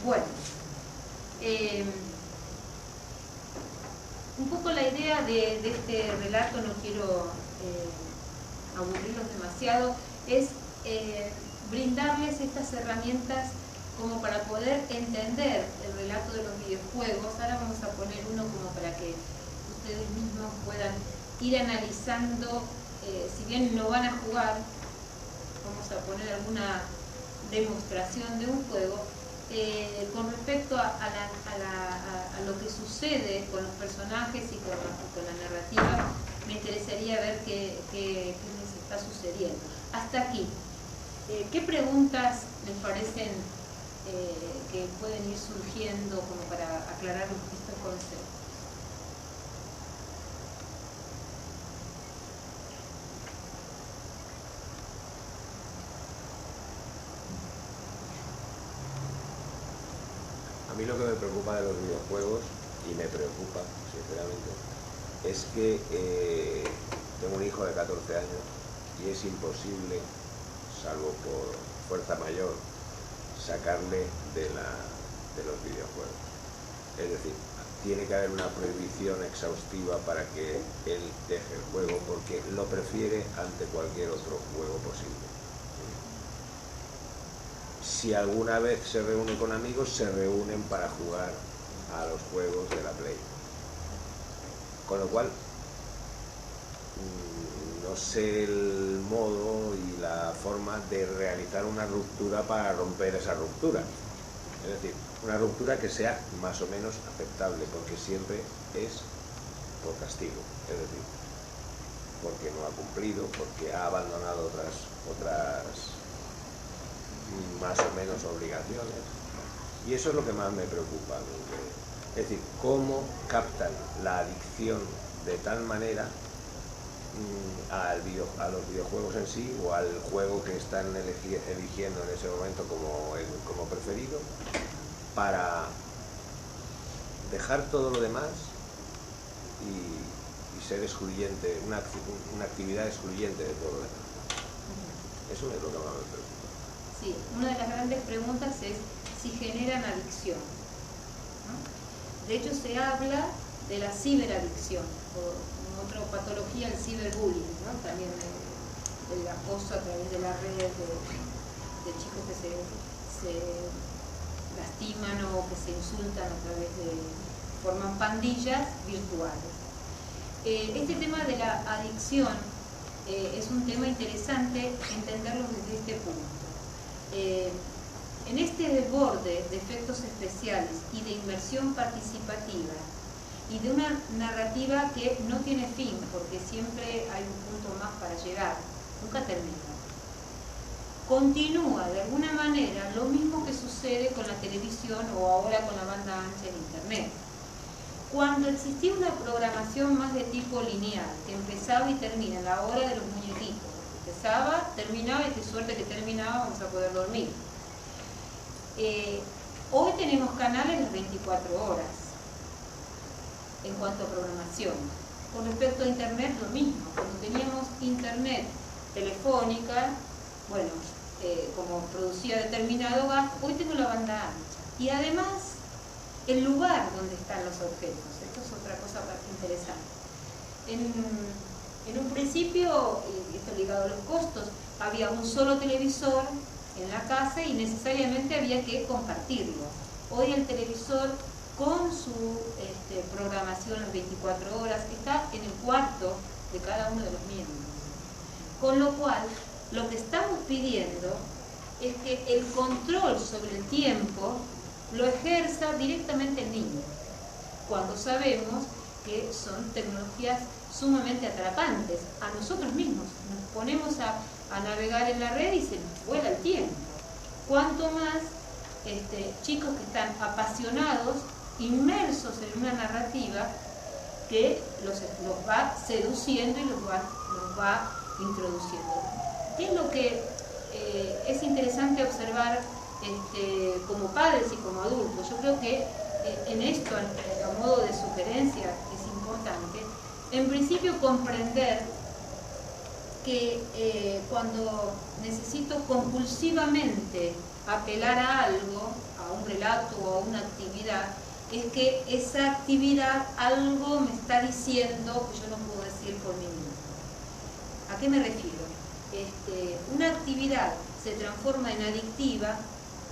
Bueno, un poco la idea de este relato, no quiero aburrirlos demasiado, es brindarles estas herramientas como para poder entender el relato de los videojuegos. Ahora vamos a poner uno como para que ustedes mismos puedan ir analizando, si bien no van a jugar, vamos a poner alguna demostración de un juego, con respecto a lo que sucede con los personajes y con la narrativa. Me interesaría ver qué les está sucediendo. Hasta aquí. ¿Qué preguntas les parecen que pueden ir surgiendo como para aclarar estos conceptos? A mí lo que me preocupa de los videojuegos, y me preocupa sinceramente, es que tengo un hijo de 14 años y es imposible, salvo por fuerza mayor, sacarle de los videojuegos. Es decir, tiene que haber una prohibición exhaustiva para que él deje el juego, porque lo prefiere ante cualquier otro juego posible. Si alguna vez se reúne con amigos, se reúnen para jugar a los juegos de la Play. Con lo cual, no sé el modo y la forma de realizar una ruptura para romper esa ruptura. Es decir, una ruptura que sea más o menos aceptable, porque siempre es por castigo. Es decir, porque no ha cumplido, porque ha abandonado otras más o menos obligaciones. Y eso es lo que más me preocupa. Es decir, cómo captan la adicción de tal manera a los videojuegos en sí, o al juego que están eligiendo en ese momento como preferido, para dejar todo lo demás y ser excluyente, una actividad excluyente de todo lo demás. Eso es lo que más me preocupa. Sí, una de las grandes preguntas es si generan adicción, ¿no? De hecho, se habla de la ciberadicción, o en otra patología, el ciberbullying, ¿no? También el acoso a través de las redes de chicos que se lastiman o que se insultan a través forman pandillas virtuales. Este tema de la adicción es un tema interesante entenderlo desde este punto. en este desborde de efectos especiales y de inmersión participativa y de una narrativa que no tiene fin, porque siempre hay un punto más para llegar, nunca termina. Continúa de alguna manera lo mismo que sucede con la televisión o ahora con la banda ancha en internet. Cuando existía una programación más de tipo lineal, que empezaba y termina a la hora de los muñequitos, empezaba, terminaba y qué suerte que terminaba, vamos a poder dormir. Hoy tenemos canales las 24 horas en cuanto a programación. Con respecto a internet, lo mismo. Cuando teníamos internet telefónica, bueno, como producía determinado gas, hoy tengo la banda ancha. Y además, el lugar donde están los objetos. Esto es otra cosa interesante. En un principio, y esto ligado a los costos, había un solo televisor en la casa y necesariamente había que compartirlo. Hoy el televisor con su programación las 24 horas está en el cuarto de cada uno de los miembros. Con lo cual, lo que estamos pidiendo es que el control sobre el tiempo lo ejerza directamente el niño, cuando sabemos que son tecnologías sumamente atrapantes. A nosotros mismos nos ponemos a navegar en la red y se nos vuela el tiempo. Cuanto más chicos que están apasionados, inmersos en una narrativa que los va seduciendo y los va introduciendo. ¿Qué es lo que es interesante observar como padres y como adultos? Yo creo que en esto, a modo de sugerencia, es importante, en principio comprender que cuando necesito compulsivamente apelar a algo, a un relato o a una actividad, es que esa actividad algo me está diciendo que yo no puedo decir por mí mismo. ¿A qué me refiero? Una actividad se transforma en adictiva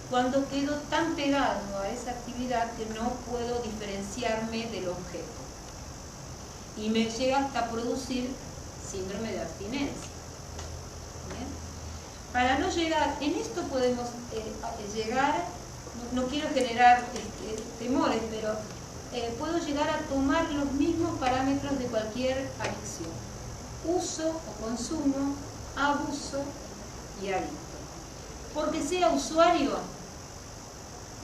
cuando quedo tan pegado a esa actividad que no puedo diferenciarme del objeto. Y me llega hasta producir síndrome de abstinencia. ¿Bien? Para no llegar, en esto podemos llegar, no quiero generar temores, pero puedo llegar a tomar los mismos parámetros de cualquier adicción. Uso o consumo, abuso y adicto. Porque sea usuario,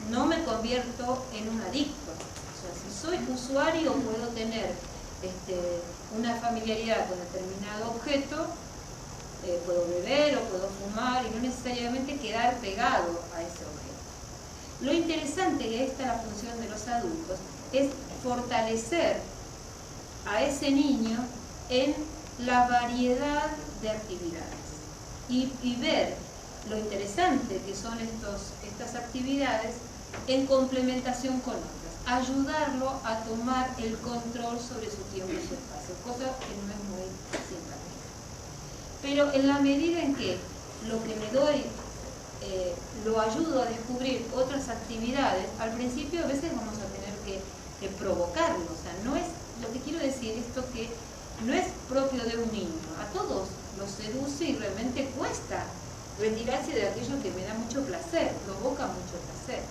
no me convierto en un adicto. O sea, si soy usuario, puedo tener una familiaridad con determinado objeto, puedo beber o puedo fumar y no necesariamente quedar pegado a ese objeto. Lo interesante, y esta es la función de los adultos, es fortalecer a ese niño en la variedad de actividades y ver lo interesante que son estas actividades en complementación con otras, ayudarlo a tomar el control sobre su tiempo y su espacio, cosa que no es muy simpática. Pero en la medida en que lo que le doy lo ayudo a descubrir otras actividades, al principio a veces vamos a tener que provocarlo. O sea, no es, lo que quiero decir, esto que no es propio de un niño, a todos los seduce y realmente cuesta retirarse de aquello que me da mucho placer, provoca mucho placer.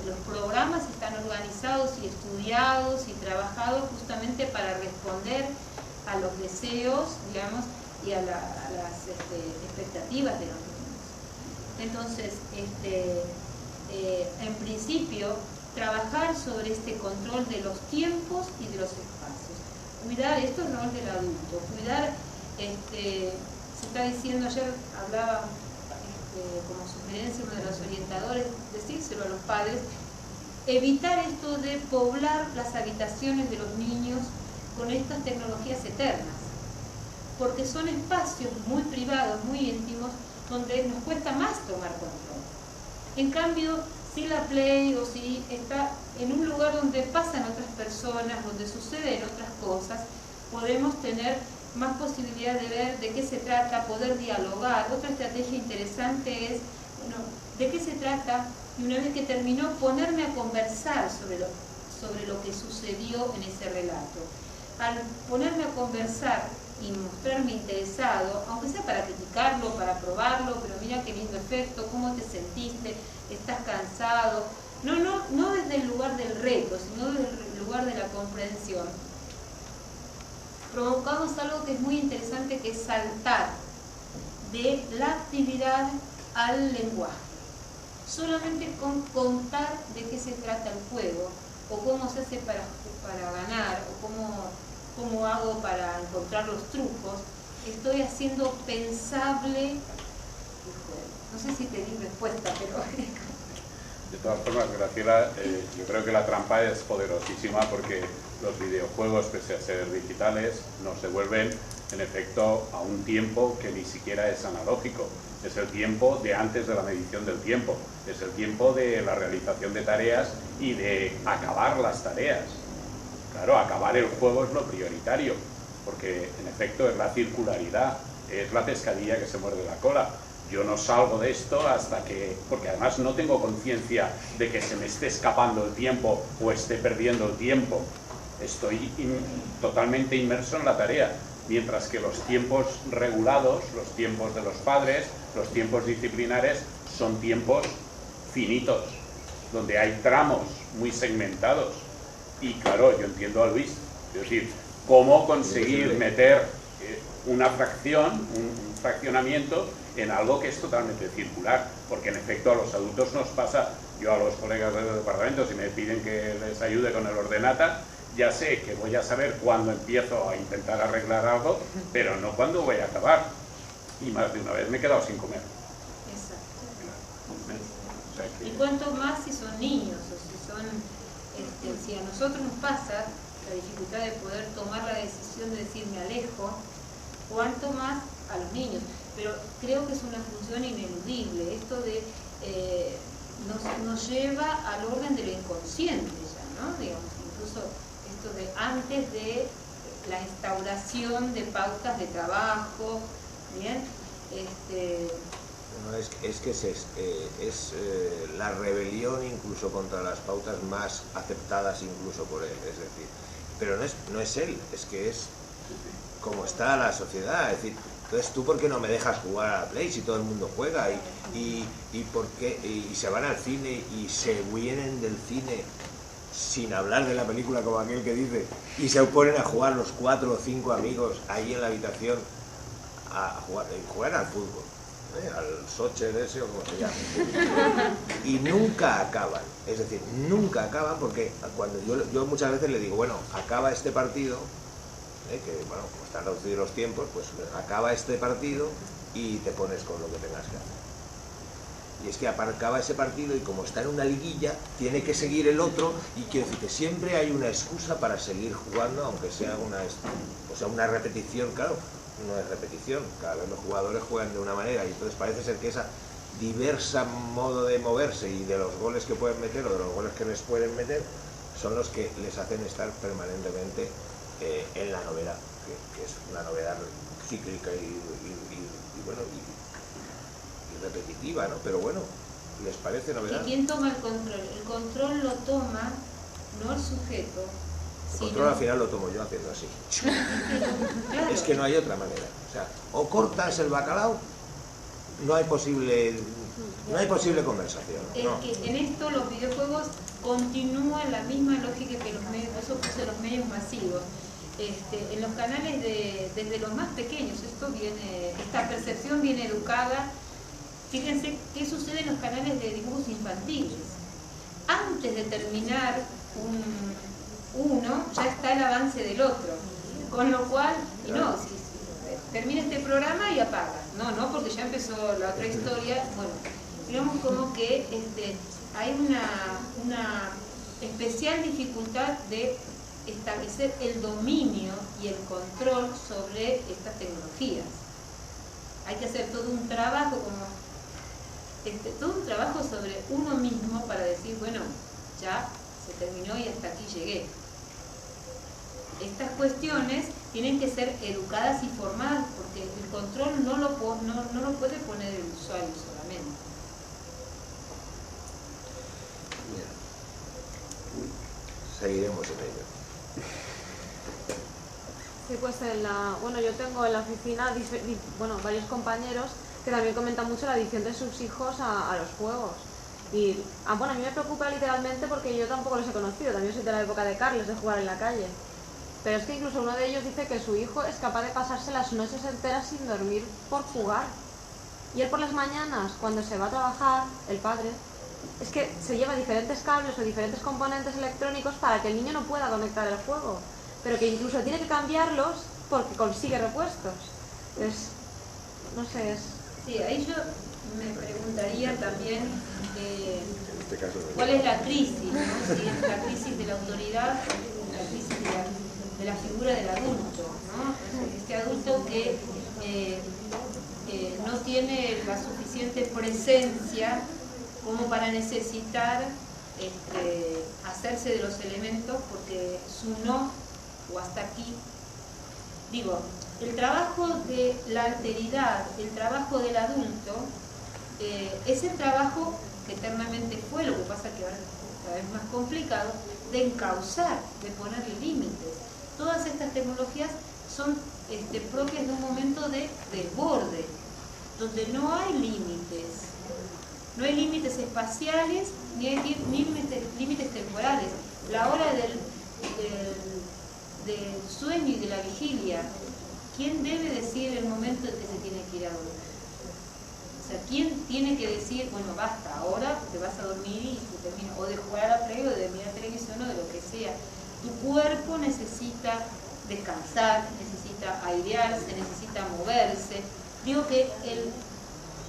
Los programas están organizados y estudiados y trabajados justamente para responder a los deseos, digamos, y a las expectativas de los niños. Entonces, en principio, trabajar sobre este control de los tiempos y de los espacios. Cuidar, esto es el rol del adulto, cuidar, se está diciendo, ayer hablaba como sugerencia uno de los orientadores, decírselo a los padres, evitar esto de poblar las habitaciones de los niños con estas tecnologías eternas, porque son espacios muy privados, muy íntimos, donde nos cuesta más tomar control. En cambio, si la Play o si está en un lugar donde pasan otras personas, donde suceden otras cosas, podemos tener más posibilidad de ver de qué se trata, poder dialogar. Otra estrategia interesante es, bueno, de qué se trata, y una vez que terminó, ponerme a conversar sobre lo que sucedió en ese relato. Al ponerme a conversar, y mostrarme interesado, aunque sea para criticarlo, para probarlo, pero mira qué lindo efecto, cómo te sentiste, estás cansado. No desde el lugar del reto, sino desde el lugar de la comprensión. Provocamos algo que es muy interesante, que es saltar de la actividad al lenguaje. Solamente con contar de qué se trata el juego, o cómo se hace para ganar, o cómo hago para encontrar los trucos, estoy haciendo pensable el juego. No sé si te di respuesta, pero... De todas formas, Graciela, yo creo que la trampa es poderosísima porque los videojuegos, pese a ser digitales, nos devuelven en efecto a un tiempo que ni siquiera es analógico. Es el tiempo de antes de la medición del tiempo, es el tiempo de la realización de tareas y de acabar las tareas. Claro, acabar el juego es lo prioritario, porque en efecto es la circularidad, es la pescadilla que se muerde la cola. Yo no salgo de esto hasta que, porque además no tengo conciencia de que se me esté escapando el tiempo o esté perdiendo el tiempo. Estoy totalmente inmerso en la tarea, mientras que los tiempos regulados, los tiempos de los padres, los tiempos disciplinares, son tiempos finitos, donde hay tramos muy segmentados. Y claro, yo entiendo a Luis, es decir, cómo conseguir meter una fracción, un fraccionamiento en algo que es totalmente circular, porque en efecto a los adultos nos pasa, yo a los colegas de los departamentos, si me piden que les ayude con el ordenata, ya sé que voy a saber cuándo empiezo a intentar arreglar algo, pero no cuándo voy a acabar. Y más de una vez me he quedado sin comer. Exacto. O sea que... Y cuánto más si son niños, o si son, si a nosotros nos pasa la dificultad de poder tomar la decisión de decir me alejo, cuánto más a los niños. Pero creo que es una función ineludible, esto de nos lleva al orden de lo inconsciente ya, ¿no? Digamos, incluso esto de antes de la instauración de pautas de trabajo, ¿bien? No, es que es la rebelión incluso contra las pautas más aceptadas incluso por él, es decir, pero no es él, es que es como está la sociedad, es decir, entonces tú ¿por qué no me dejas jugar a la Play si todo el mundo juega? Y ¿por qué? Y se van al cine y se vienen del cine sin hablar de la película, como aquel que dice, y se ponen a jugar los 4 o 5 amigos ahí en la habitación a jugar al fútbol, al soccer ese o como se llama, y nunca acaban, es decir, nunca acaban, porque cuando yo muchas veces le digo, bueno, acaba este partido, que bueno, como están reducidos los tiempos, pues acaba este partido y te pones con lo que tengas que hacer. Y es que acaba ese partido y como está en una liguilla, tiene que seguir el otro, y quiero decir que siempre hay una excusa para seguir jugando, aunque sea una repetición. Claro, no es repetición, cada vez los jugadores juegan de una manera, y entonces parece ser que esa diversa modo de moverse y de los goles que pueden meter o de los goles que les pueden meter son los que les hacen estar permanentemente en la novedad, que es una novedad cíclica y repetitiva, ¿no? Pero bueno, ¿les parece novedad? ¿Y quién toma el control? El control lo toma no el sujeto. El control al final lo tomo yo haciendo así. Claro. Es que no hay otra manera. O sea, o cortas el bacalao, no hay posible conversación. Es que en esto los videojuegos continúan la misma lógica que los medios, eso puse los medios masivos. En los canales desde los más pequeños, esta percepción viene educada. Fíjense qué sucede en los canales de dibujos infantiles. Antes de terminar uno, ya está el avance del otro. Con lo cual, y no, si termina este programa y apaga. No, porque ya empezó la otra historia. Bueno, digamos como que hay una especial dificultad de establecer el dominio y el control sobre estas tecnologías. Hay que hacer todo un trabajo sobre uno mismo para decir, bueno, ya se terminó y hasta aquí llegué. Estas cuestiones tienen que ser educadas y formadas, porque el control no lo puede poner el usuario solamente. Seguiremos en ello. Sí, pues bueno, yo tengo en la oficina varios compañeros que también comentan mucho la adicción de sus hijos a los juegos. Y bueno, a mí me preocupa literalmente porque yo tampoco los he conocido, también soy de la época de Carles, de jugar en la calle. Pero es que incluso uno de ellos dice que su hijo es capaz de pasarse las noches enteras sin dormir por jugar. Y él por las mañanas, cuando se va a trabajar, el padre, es que se lleva diferentes cables o diferentes componentes electrónicos para que el niño no pueda conectar el juego, pero que incluso tiene que cambiarlos porque consigue repuestos. Entonces, no sé, es... Sí, ahí yo me preguntaría también En este caso, cuál es la crisis, ¿no? Si es la crisis de la autoridad, la crisis de la figura del adulto, ¿no? Este adulto que no tiene la suficiente presencia como para necesitar hacerse de los elementos, porque su no o hasta aquí, digo, el trabajo de la alteridad, el trabajo del adulto, es el trabajo que eternamente fue, lo que pasa que ahora es cada vez más complicado, de encauzar, de poner límites. Todas estas tecnologías son propias de un momento de desborde, donde no hay límites. No hay límites espaciales ni hay límites temporales. La hora del sueño y de la vigilia, ¿quién debe decir el momento en que se tiene que ir a dormir? O sea, ¿quién tiene que decir, bueno, basta, ahora te vas a dormir y se termina, o de jugar a la play o de mirar televisión o de lo que sea? Tu cuerpo necesita descansar, necesita airearse, necesita moverse. Digo que el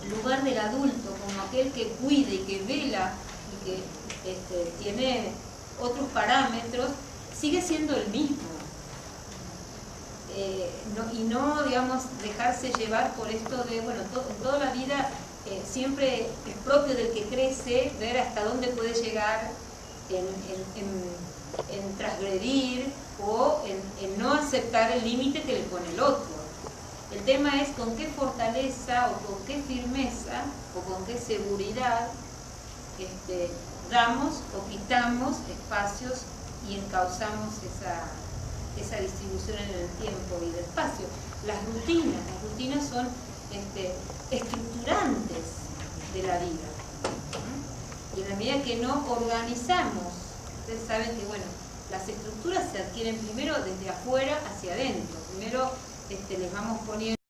lugar del adulto como aquel que cuida y que vela y que tiene otros parámetros sigue siendo el mismo. Y no, digamos, dejarse llevar por esto de, bueno, toda la vida siempre es propio del que crece ver hasta dónde puede llegar en transgredir o en no aceptar el límite que le pone el otro. El tema es con qué fortaleza o con qué firmeza o con qué seguridad damos o quitamos espacios y encauzamos esa distribución en el tiempo y el espacio. Las rutinas son estructurantes de la vida. Y en la medida que no organizamos, ustedes saben que bueno, las estructuras se adquieren primero desde afuera hacia adentro. Primero les vamos poniendo